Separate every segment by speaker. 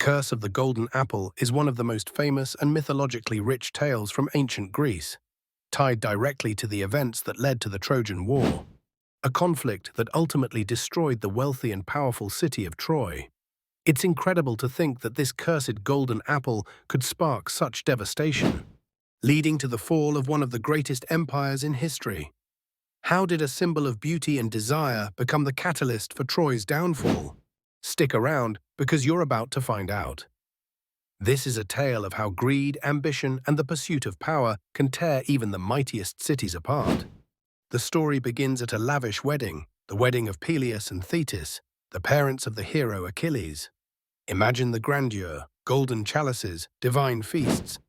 Speaker 1: Curse of the Golden Apple is one of the most famous and mythologically rich tales from ancient Greece, tied directly to the events that led to the Trojan War, a conflict that ultimately destroyed the wealthy and powerful city of Troy. It's incredible to think that this cursed golden apple could spark such devastation, leading to the fall of one of the greatest empires in history. How did a symbol of beauty and desire become the catalyst for Troy's downfall? Stick around, because you're about to find out. This is a tale of how greed, ambition, and the pursuit of power can tear even the mightiest cities apart. The story begins at a lavish wedding, the wedding of Peleus and Thetis, the parents of the hero Achilles. Imagine the grandeur, golden chalices, divine feasts,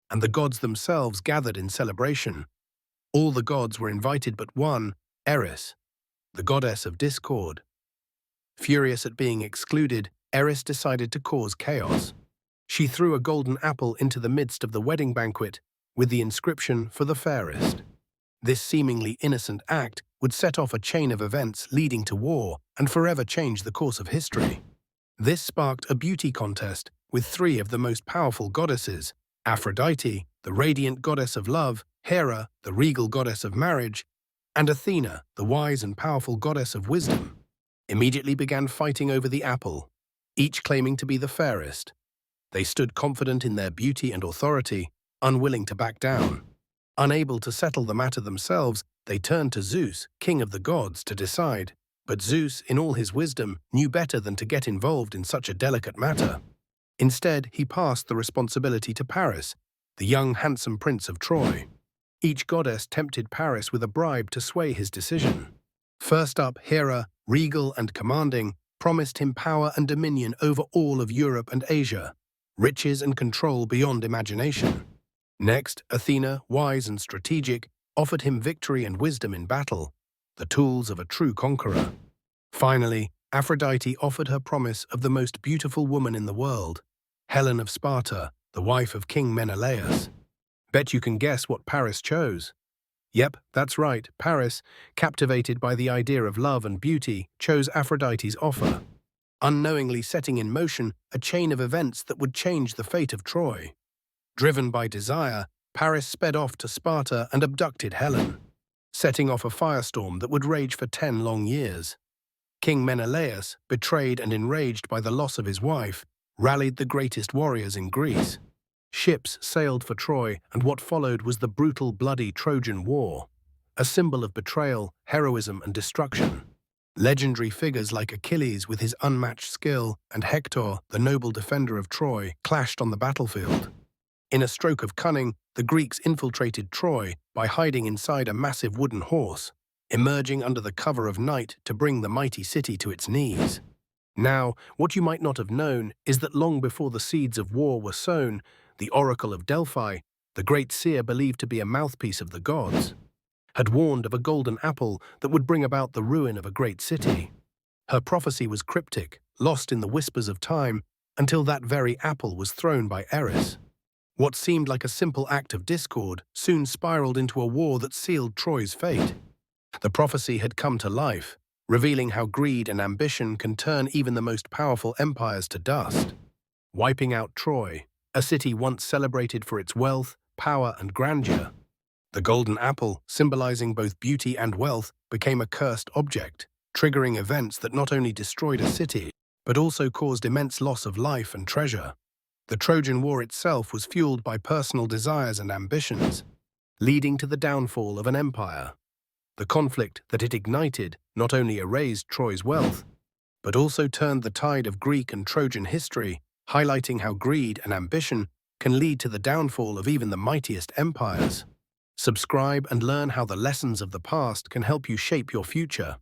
Speaker 1: and the gods themselves gathered in celebration. All the gods were invited but one, Eris, the goddess of discord. Furious at being excluded, Eris decided to cause chaos. She threw a golden apple into the midst of the wedding banquet with the inscription, "For the fairest." This seemingly innocent act would set off a chain of events leading to war and forever change the course of history. This sparked a beauty contest with three of the most powerful goddesses: Aphrodite, the radiant goddess of love; Hera, the regal goddess of marriage; and Athena, the wise and powerful goddess of wisdom. Immediately began fighting over the apple, each claiming to be the fairest. They stood confident in their beauty and authority, unwilling to back down. Unable to settle the matter themselves, they turned to Zeus, king of the gods, to decide. But Zeus, in all his wisdom, knew better than to get involved in such a delicate matter. Instead, he passed the responsibility to Paris, the young, handsome prince of Troy. Each goddess tempted Paris with a bribe to sway his decision. First up, Hera, regal and commanding, promised him power and dominion over all of Europe and Asia, riches and control beyond imagination. Next, Athena, wise and strategic, offered him victory and wisdom in battle, the tools of a true conqueror. Finally, Aphrodite offered her promise of the most beautiful woman in the world, Helen of Sparta, the wife of King Menelaus. Bet you can guess what Paris chose. Yep, that's right, Paris, captivated by the idea of love and beauty, chose Aphrodite's offer, unknowingly setting in motion a chain of events that would change the fate of Troy. Driven by desire, Paris sped off to Sparta and abducted Helen, setting off a firestorm that would rage for 10 long years. King Menelaus, betrayed and enraged by the loss of his wife, rallied the greatest warriors in Greece. Ships sailed for Troy, and what followed was the brutal, bloody Trojan War, a symbol of betrayal, heroism, and destruction. Legendary figures like Achilles with his unmatched skill and Hector, the noble defender of Troy, clashed on the battlefield. In a stroke of cunning, the Greeks infiltrated Troy by hiding inside a massive wooden horse, emerging under the cover of night to bring the mighty city to its knees. Now, what you might not have known is that long before the seeds of war were sown, the Oracle of Delphi, the great seer believed to be a mouthpiece of the gods, had warned of a golden apple that would bring about the ruin of a great city. Her prophecy was cryptic, lost in the whispers of time, until that very apple was thrown by Eris. What seemed like a simple act of discord soon spiraled into a war that sealed Troy's fate. The prophecy had come to life, revealing how greed and ambition can turn even the most powerful empires to dust. Wiping out Troy, a city once celebrated for its wealth, power, and grandeur. The golden apple, symbolizing both beauty and wealth, became a cursed object, triggering events that not only destroyed a city, but also caused immense loss of life and treasure. The Trojan War itself was fueled by personal desires and ambitions, leading to the downfall of an empire. The conflict that it ignited not only erased Troy's wealth, but also turned the tide of Greek and Trojan history, highlighting how greed and ambition can lead to the downfall of even the mightiest empires. Subscribe and learn how the lessons of the past can help you shape your future.